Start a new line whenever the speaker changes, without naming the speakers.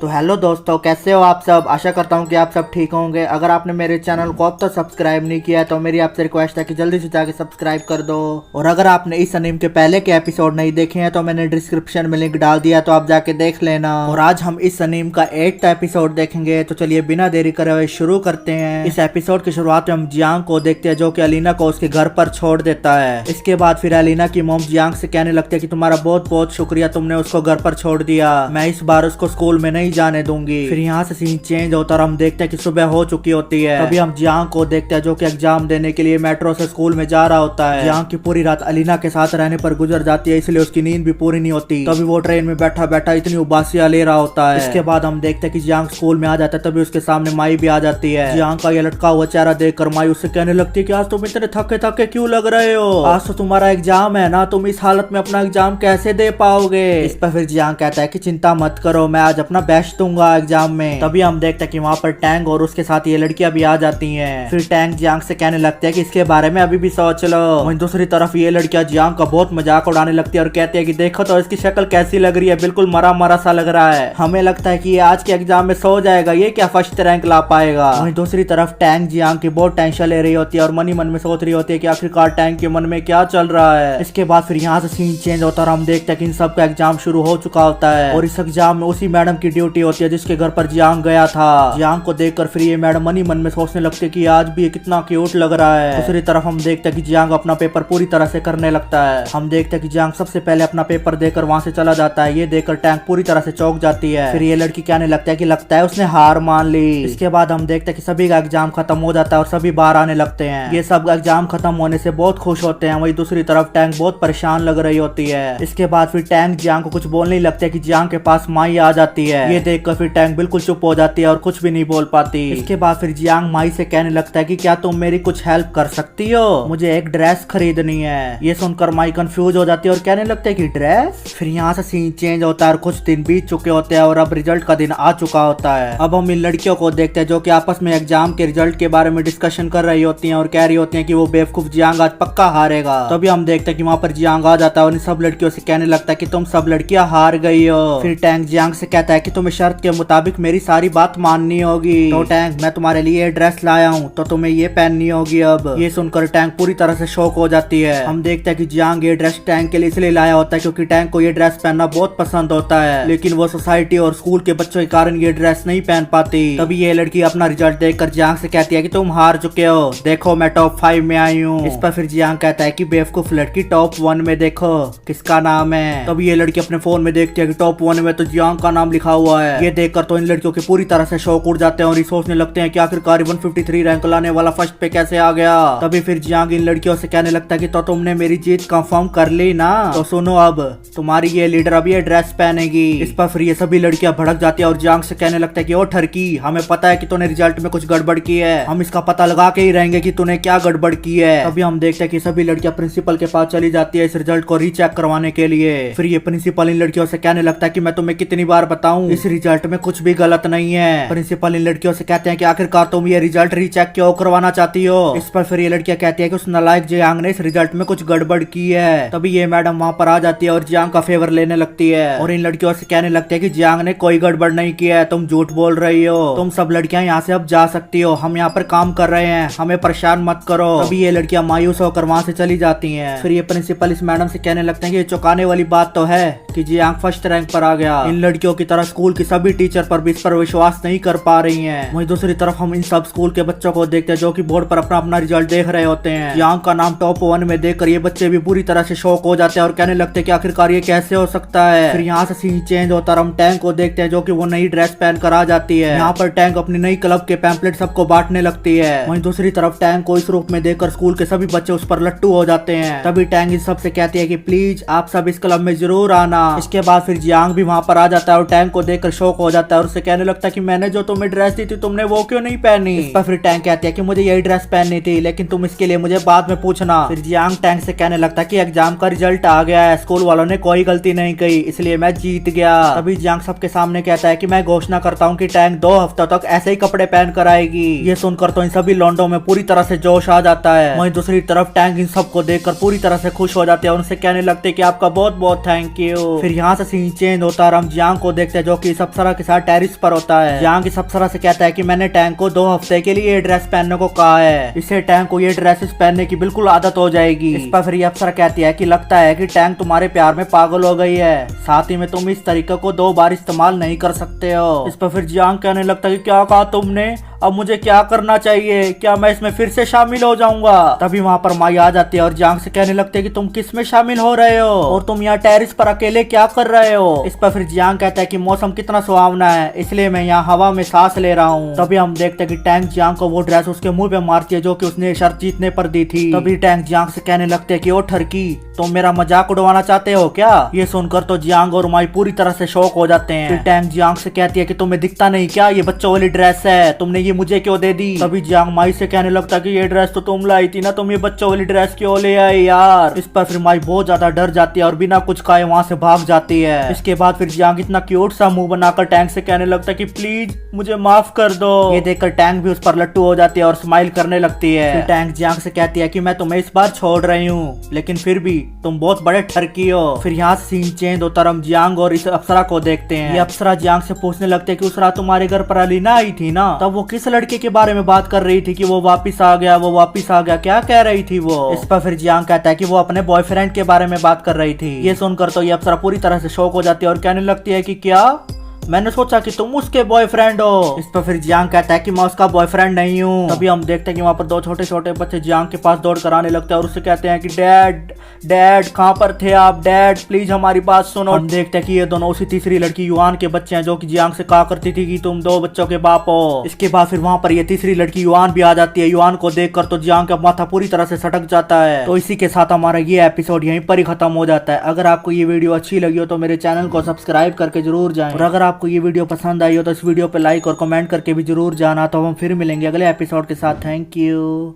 तो हेलो दोस्तों, कैसे हो आप सब। आशा करता हूँ कि आप सब ठीक होंगे। अगर आपने मेरे चैनल को अब तक सब्सक्राइब नहीं किया है तो मेरी आपसे रिक्वेस्ट है कि जल्दी से जाके सब्सक्राइब कर दो। और अगर आपने इस अनीम के पहले के एपिसोड नहीं देखे हैं तो मैंने डिस्क्रिप्शन में लिंक डाल दिया, तो आप जाके देख लेना। और आज हम इस अनीम का 8th एपिसोड देखेंगे। तो चलिए बिना देरी करे हुए शुरू करते हैं। इस एपिसोड की शुरुआत में हम जियांग को देखते हैं जो कि अलीना को उसके घर पर छोड़ देता है। इसके बाद फिर अलीना की मॉम जियांग से कहने लगती है कि तुम्हारा बहुत बहुत शुक्रिया, तुमने उसको घर पर छोड़ दिया। मैं इस बार उसको स्कूल में नहीं जाने दूंगी। फिर यहाँ से सीन चेंज होता और हम देखते हैं कि सुबह हो चुकी होती है। तभी हम जियांग को देखते हैं जो कि एग्जाम देने के लिए मेट्रो से स्कूल में जा रहा होता है। जियांग की पूरी रात अलीना के साथ रहने पर गुजर जाती है, इसलिए उसकी नींद भी पूरी नहीं होती। तभी वो ट्रेन में बैठा बैठा इतनी उबासियां ले रहा होता है। इसके बाद हम देखते हैं कि जियांग स्कूल में आ जाता है। तभी उसके सामने माई भी आ जाती है। जियांग का ये लटका हुआ चेहरा देखकर माई उससे कहने लगती है कि आज तुम इतने थके थके क्यों लग रहे हो, आज तो तुम्हारा एग्जाम है ना, तुम इस हालत में अपना एग्जाम कैसे दे पाओगे। इस पर फिर जियांग कहता है कि चिंता मत करो, मैं आज अपना बेस्ट दूंगा एग्जाम में। तभी हम देखते हैं कि वहाँ पर टैंग और उसके साथ ये लड़कियां भी आ जाती हैं। फिर टैंग जियांग से कहने लगते हैं कि इसके बारे में अभी भी सोच लो। वहीं दूसरी तरफ ये लड़कियां जियांग का बहुत मजाक उड़ाने लगती है और कहती है कि देखो तो इसकी शक्ल कैसी लग रही है, बिल्कुल मरा मरा सा लग रहा है। हमें लगता है कि ये आज के एग्जाम में सो जाएगा, ये क्या फर्स्ट रैंक ला पाएगा। वहीं दूसरी तरफ टैंग जियांग की बहुत टेंशन ले रही होती है और मन ही मन में सोच रही होती है कि आखिरकार टैंग के मन में क्या चल रहा है। इसके बाद फिर यहाँ से सीन चेंज होता है और हम देखते हैं कि इन सब का एग्जाम शुरू हो चुका होता है। और इस एग्जाम में उसी मैडम की ड्यूटी होती है जिसके घर पर जियांग गया था। जियांग को देखकर फिर ये मैडम मन ही मन में सोचने लगती है कि आज भी ये कितना क्यूट लग रहा है। दूसरी तरफ हम देखते हैं कि जियांग अपना पेपर पूरी तरह से करने लगता है। हम देखते हैं कि जियांग सबसे पहले अपना पेपर देकर वहां से चला जाता है। ये देखकर टैंक पूरी तरह से चौंक जाती है। फिर ये लड़की कहने लगता है कि लगता है उसने हार मान ली। इसके बाद हम देखते हैं कि सभी का एग्जाम खत्म हो जाता है और सभी बाहर आने लगते हैं। ये सब एग्जाम खत्म होने से बहुत खुश होते हैं। वहीं दूसरी तरफ टैंक बहुत परेशान लग रही होती है। इसके बाद फिर टैंक जियांग को कुछ बोलने लगते हैं कि जियांग के पास माई आ जाती है। ये देखकर फिर टैंक बिल्कुल चुप हो जाती है और कुछ भी नहीं बोल पाती। इसके बाद फिर जियांग माई से कहने लगता है कि क्या तुम मेरी कुछ हेल्प कर सकती हो, मुझे एक ड्रेस खरीदनी है। ये सुनकर माई कंफ्यूज हो जाती है और कहने लगता है कि ड्रेस। फिर यहाँ से सीन चेंज होता है और कुछ दिन बीत चुके होते हैं और अब रिजल्ट का दिन आ चुका होता है। अब हम इन लड़कियों को देखते हैं जो कि आपस में एग्जाम के रिजल्ट के बारे में डिस्कशन कर रही होती हैं और कह रही होती हैं कि वो बेवकूफ जियांग आज पक्का हारेगा। तभी हम देखते हैं कि वहाँ पर जियांग आ जाता है और इन सब लड़कियों से कहने लगता है कि तुम सब लड़कियां हार गई हो। फिर टैंक जियांग से कहता है कि तुम्हें शर्त के मुताबिक मेरी सारी बात माननी होगी। तो टैंक, मैं तुम्हारे लिए ड्रेस लाया हूँ तो तुम्हें ये पहननी होगी। अब ये सुनकर टैंक पूरी तरह से शॉक हो जाती है। हम देखते हैं कि जियांग ये ड्रेस टैंक के लिए इसलिए लाया होता है क्योंकि टैंक को ये ड्रेस पहनना बहुत पसंद होता है, लेकिन वो सोसाइटी और स्कूल के बच्चों के कारण ये ड्रेस नहीं पहन पाती। तभी ये लड़की अपना रिजल्ट देखकर जियांग से कहती है कि तुम हार चुके हो, देखो मैं टॉप 5 में आई हूँ। इस पर फिर जियांग कहता है कि बेवकूफ लड़की, टॉप 1 में देखो किसका नाम है। तभी ये लड़की अपने फोन में देखती है कि टॉप 1 में तो जियांग का नाम लिखा हुआ है। ये देखकर तो इन लड़कियों के पूरी तरह से शौक उड़ जाते हैं और ये सोचने लगते हैं कि आखिरकार 153 रैंक लाने वाला फर्स्ट पे कैसे आ गया। तभी फिर जियांग इन लड़कियों से कहने लगता है कि तो तुमने मेरी जीत कंफर्म कर ली ना, तो सुनो अब तुम्हारी ये लीडर अब ये ड्रेस पहनेगी। इस पर फिर ये सभी लड़कियां भड़क जाती है और जियांग से कहने लगता है कि ओ ठरकी, हमें पता है कि तूने रिजल्ट में कुछ गड़बड़ की है, हम इसका पता लगा के ही रहेंगे कि तूने क्या गड़बड़ की है। तभी हम देखते हैं कि सभी लड़कियां प्रिंसिपल के पास चली जाती है इस रिजल्ट को रीचेक करवाने के लिए। फिर ये प्रिंसिपल इन लड़कियों से कहने लगता है कि मैं तुम्हें कितनी बार बताऊं, इस रिजल्ट में कुछ भी गलत नहीं है। प्रिंसिपल इन लड़कियों से कहते हैं कि आखिरकार तुम ये रिजल्ट रीचेक क्यों करवाना चाहती हो। इस पर फिर ये लड़कियां कहती है कि उस नालायक जियांग ने इस रिजल्ट में कुछ गड़बड़ की है। तभी ये मैडम वहाँ पर आ जाती है और जियांग का फेवर लेने लगती है और इन लड़कियों से कहने लगती है कि जियांग ने कोई गड़बड़ नहीं किया है, तुम झूठ बोल रही हो, तुम सब लड़कियां यहाँ से अब जा सकती हो, हम यहाँ पर काम कर रहे हैं, हमें परेशान मत करो। तभी ये लड़कियां मायूस होकर वहाँ से चली जाती हैं। फिर ये प्रिंसिपल इस मैडम से कहने लगते हैं कि ये चौंकाने वाली बात तो है कि जियांग फर्स्ट रैंक पर आ गया। इन लड़कियों की तरह स्कूल की सभी टीचर पर भी इस पर विश्वास नहीं कर पा रही हैं। वहीं दूसरी तरफ हम इन सब स्कूल के बच्चों को देखते हैं जो कि बोर्ड पर अपना अपना रिजल्ट देख रहे होते हैं। जियांग का नाम टॉप 1 में देखकर ये बच्चे भी पूरी तरह से शॉक हो जाते हैं और कहने लगते हैं कि आखिरकार ये कैसे हो सकता है। फिर यहाँ से सीन चेंज होता है, हम टैंक को देखते हैं जो कि वो नई ड्रेस पहन कर आ जाती है। यहाँ पर टैंक अपनी नई क्लब के पैम्पलेट सबको बांटने लगती है। वहीं दूसरी तरफ टैंक को इस रूप में देखकर स्कूल के सभी बच्चे उस पर लट्टू हो जाते हैं। तभी टैंक इन सबसे कहती है कि प्लीज आप सब इस क्लब में जरूर आना। इसके बाद फिर जियांग भी वहाँ पर आ जाता है और टैंक को देखकर शौक हो जाता है और उससे कहने लगता है कि मैंने जो तुम्हें ड्रेस दी थी तुमने वो क्यों नहीं पहनी। इस पर फिर टैंक कहती है कि मुझे यही ड्रेस पहननी थी, लेकिन तुम इसके लिए मुझे बाद में पूछना। फिर जियांग टैंक से कहने लगता है कि एग्जाम का रिजल्ट आ गया है, स्कूल वालों ने कोई गलती नहीं की, इसलिए मैं जीत गया। तभी जियांग सबके सामने कहता है कि मैं घोषणा करता हूँ कि टैंक 2 हफ्तों तक ऐसे ही कपड़े पहन कर आएगी। ये सुनकर तो इन सभी लौंडों में पूरी तरह से जोश आ जाता है। वहीं दूसरी तरफ टैंक इन सबको देखकर पूरी तरह से खुश हो जाते हैं और उनसे कहने लगते हैं कि आपका बहुत बहुत थैंक यू। फिर यहाँ से सीन चेंज होता है, हम जियांग को देखते हैं जो कि इस अप्सरा के साथ टेरिस पर होता है। जियांग इस अप्सरा से कहता है कि मैंने टैंग को 2 हफ्ते के लिए ये ड्रेस पहनने को कहा है, इससे टैंग को ये ड्रेसेस पहनने की बिल्कुल आदत हो जाएगी। इस पर फिर ये अप्सरा कहती है कि लगता है कि टैंग तुम्हारे प्यार में पागल हो गई है, साथ ही में तुम इस तरीके को 2 बार इस्तेमाल नहीं कर सकते हो। इस पर फिर जियांग कहने लगता है कि क्या कहा तुमने, अब मुझे क्या करना चाहिए, क्या मैं इसमें फिर से शामिल हो जाऊंगा। तभी वहाँ पर माई आ जाती है और जियांग से कहने लगते है कि तुम किस में शामिल हो रहे हो और तुम यहाँ टेरिस पर अकेले क्या कर रहे हो। इस पर फिर जियांग कहता है कि मौसम कितना सुहावना है, इसलिए मैं यहाँ हवा में सांस ले रहा हूँ। तभी हम देखते हैं कि टैंग जियांग को वो ड्रेस उसके मुंह पे मारती है जो कि उसने शर्त जीतने पर दी थी। तभी टैंग जियांग से कहने लगते है कि ओ ठरकी, तुम मेरा मजाक उड़वाना चाहते हो क्या। ये सुनकर तो जियांग और माई पूरी तरह से शौक हो जाते हैं। फिर टैंग जियांग से कहती है कि तुम्हें दिखता नहीं क्या, ये बच्चों वाली ड्रेस है, तुमने ये मुझे क्यों दे दी। तभी जियांग माई से कहने लगता कि ये ड्रेस तो तुम लाई थी ना, तुम ये बच्चों वाली ड्रेस क्यों ले आए यार। इस पर फिर माई बहुत ज्यादा डर जाती है और बिना कुछ खाए वहाँ से भाग जाती है। इसके बाद फिर जियांग इतना क्यूट सा मुंह बनाकर टैंग से कहने लगता है कि प्लीज मुझे माफ कर दो। ये देखकर टैंग भी उस पर लट्टू हो जाती है और स्माइल करने लगती है। फिर टैंग जियांग से कहती है कि मैं तुम्हें इस बार छोड़ रही हूँ, लेकिन फिर भी तुम बहुत बड़े ठरकी हो। फिर यहाँ सीन चेंज होता और हम जियांग और इस अप्सरा को देखते हैं। ये अप्सरा जियांग से पूछने लगते हैं कि उस रात तुम्हारे घर पर अलीना आई थी ना, तब वो किस लड़के के बारे में बात कर रही थी कि वो वापिस आ गया, वो वापिस आ गया, क्या कह रही थी वो। इस पर फिर जियांग कहता है कि वो अपने बॉयफ्रेंड के बारे में बात कर रही थी। ये सुनकर तो ये अप्सरा पूरी तरह से शॉक हो जाती है और कहने लगती है कि क्या, मैंने सोचा कि तुम उसके बॉयफ्रेंड हो। इस पर फिर जियांग कहता है कि मैं उसका बॉयफ्रेंड नहीं हूँ। तभी हम देखते हैं कि वहाँ पर 2 छोटे छोटे बच्चे जियांग के पास दौड़ कर आने लगते हैं और उससे कहते हैं कि डैड डैड कहाँ पर थे आप, डैड प्लीज हमारी बात सुनो। हम देखते हैं कि ये दोनों उसी तीसरी लड़की युआन के बच्चे हैं जो कि जियांग से कहा करती थी कि तुम 2 बच्चों के बाप हो। इसके बाद फिर वहाँ पर ये तीसरी लड़की युआन भी आ जाती है। युआन को देखकर तो जियांग का माथा पूरी तरह से सटक जाता है। तो इसी के साथ हमारा ये एपिसोड यहीं पर ही खत्म हो जाता है। अगर आपको ये वीडियो अच्छी लगी हो तो मेरे चैनल को सब्सक्राइब करके जरूर जाएं, और अगर आपको ये वीडियो पसंद आई हो तो इस वीडियो पे लाइक और कमेंट करके भी जरूर जाना। तो हम फिर मिलेंगे अगले एपिसोड के साथ। Thank you.